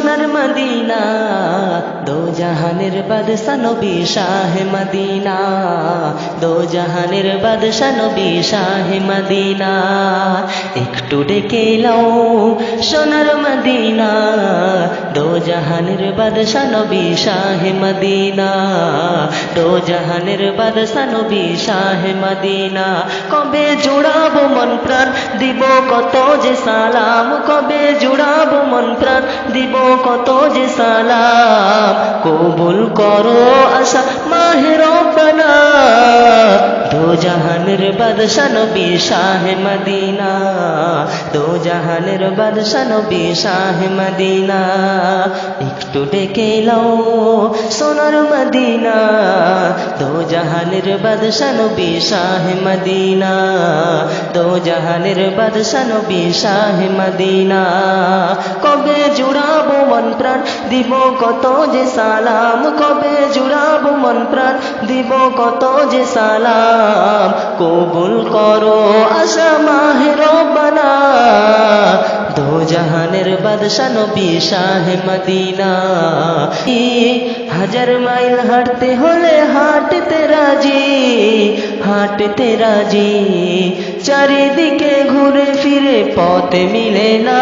সোনার মদিনা দো জাহানের বাদশা নবী শাহে মদিনা দো জাহানের বাদশা নবী শাহে মদিনা একটু ডেকে লাও সোনার মদিনা দো জাহানের বাদশা নবী শাহে মদিনা দো জাহানের বাদশা নবী শাহে মদিনা কবে জুড়াবো মন প্রাণ দিব কত যে সালাম কবে জুড়াবো মন প্রাণ দিব কত যে সালাম কবুল করো আশা মাহে রব্বানা দো জাহানের বাদশা নবী শাহে মদিনা দো জাহানের বাদশা নবী শাহে মদিনা একটু ডেকে লাও সোনার মদিনা দো জাহানের বাদশা নবী শাহে মদিনা দো জাহানের বাদশা নবী শাহে মদিনা কবে জুড়াবো মন প্রাণ দিব কত যে সালাম কবে জুড়াবো মন প্রাণ দিব কত যে সালাম কবুল করো আশা মাহে রব্বানা দো জাহানের বাদশা নবী শাহে মদিনা হাজার মাইল হাঁটতে হলে হাঁটতে রাজি চারিদিকে ঘুরে ফিরে পথে মিলে না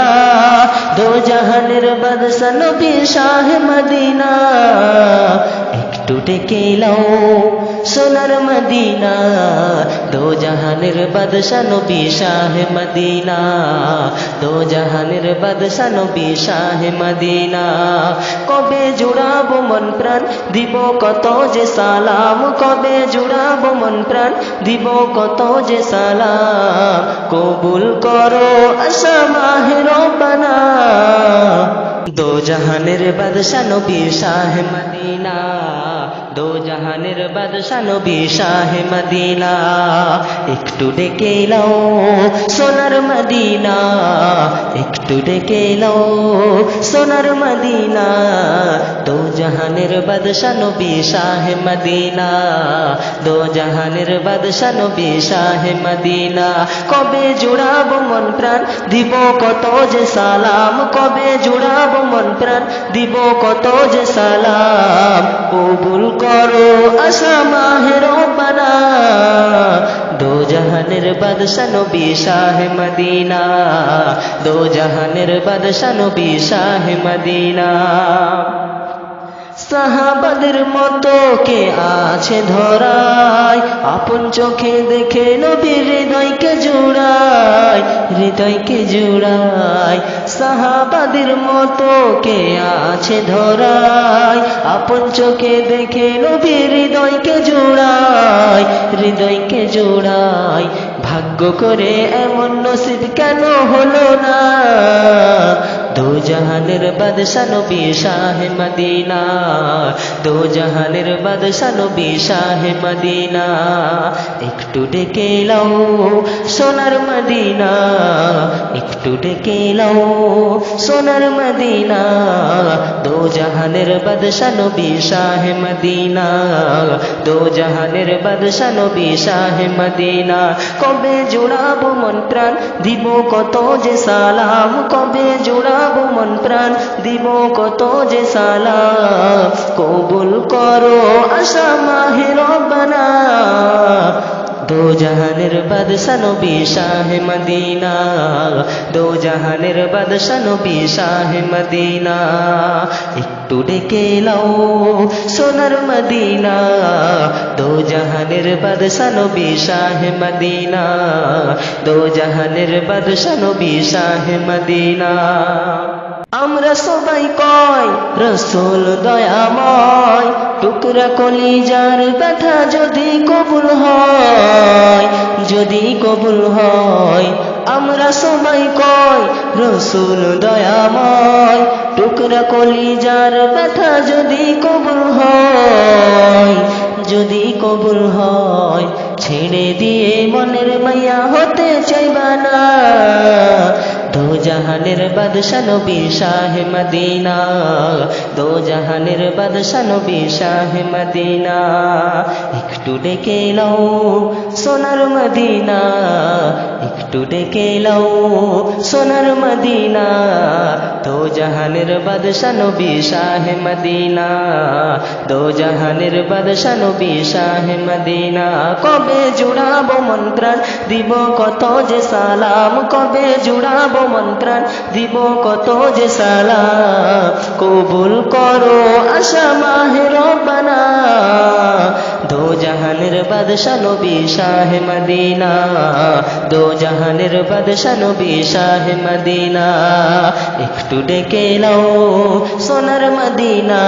দো জাহানের বাদশা নবী শাহে মদিনা একটু ডেকে লাও সোনার মদিনা দো জাহানের বাদশা নবী শাহে মদিনা দো জাহানের বাদশা নবী শাহে মদিনা কবে জুড়াবো মন প্রাণ দিব কত যে সালাম কবে জুড়াবো মন প্রাণ দিব কত যে সালাম কবুল করো আশা মাহে রব্বানা দো জাহানের বাদশা নবী শাহে মদিনা দো জাহানের বাদশা নবী শাহে মদিনা একটু ডেকে লাও সোনার মদিনা একটু ডেকে লাও সোনার মদিনা দো জাহানের বাদশা নবী শাহে মদিনা দো জাহানের বাদশা নবী শাহে মদিনা কবে জুড়াবো মন প্রাণ দিব কত যে সালাম কবে জুড়াবো মন প্রাণ দিব কত যে সালাম কবুল করো আশা মাহে রব্বানা দো জাহানের বাদশা নবী শাহে মদিনা দো জাহানের বাদশা নবী শাহে মদিনা সাহাবাদের মতো কে আছে ধরায় আপন চোখে দেখে নবীর হৃদয়কে জুড়ায় সাহাবাদের মতো কে আছে ধরায় আপন চোখে দেখে নবীর হৃদয়কে জুড়ায় ভাগ্য করে এমন নসিব কেন হলো না দো জাহানের বাদশা নবী শাহে মদিনা দো জাহানের বাদশা নবী শাহে মদিনা একটু ডেকে লাও সোনার মদিনা একটু ডেকে লাও সোনার মদিনা দো জাহানের বাদশা নবী শাহে মদিনা দো জাহানের বাদশা নবী শাহে মদিনা কবে জুড়াবো মন প্রাণ দিব কত যে সালাম কবে জুড়াবো মন প্রাণ দিব কত যে সালাম কবুল করো আশা মাহে রব্বানা দো জাহানের বাদশা নবী শাহে মদিনা দো জাহানের বাদশা নবী শাহে মদিনা একটু ডেকে লাও সোনার মদিনা দো জাহানের বাদশা নবী শাহে মদিনা দো জাহানের বাদশা নবী শাহে মদিনা আমরা সবাই কয় রসুল দয়াময় টুকরা কলিজার ব্যথা যদি কবুল হয় আমরা সবাই কয় রসুল দয়াময় টুকরা কলিজার ব্যথা যদি কবুল হয় ছেড়ে দিয়ে মনের মাইয়া হতে চাইবা না দো জাহানের বাদশা নবী শাহে মদিনা দো জাহানের বাদশা নবী শাহে মদিনা একটু ডেকে লাও সোনার মদিনা একটু ডেকে লাও সোনার মদিনা দো জাহানের বাদশা নবী শাহে মদিনা, দো জাহানের বাদশা নবী শাহে মদিনা। কবে জুড়াবো মন প্রাণ দিব কত যে সালাম, কবে জুড়াবো মন প্রাণ দিব কত যে সালাম। কবুল করো আশা মাহে রব্বানা, দো জাহানের বাদশা নবী শাহে মদিনা, দো জাহানের বাদশা নবী শাহে মদিনা। একটু ডেকে নাও সোনার মদিনা,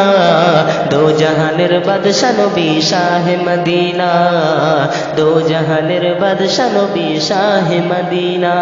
দো জাহানের বাদশা নবী শাহে মদিনা, দো জাহানের বাদশা নবী শাহে মদিনা।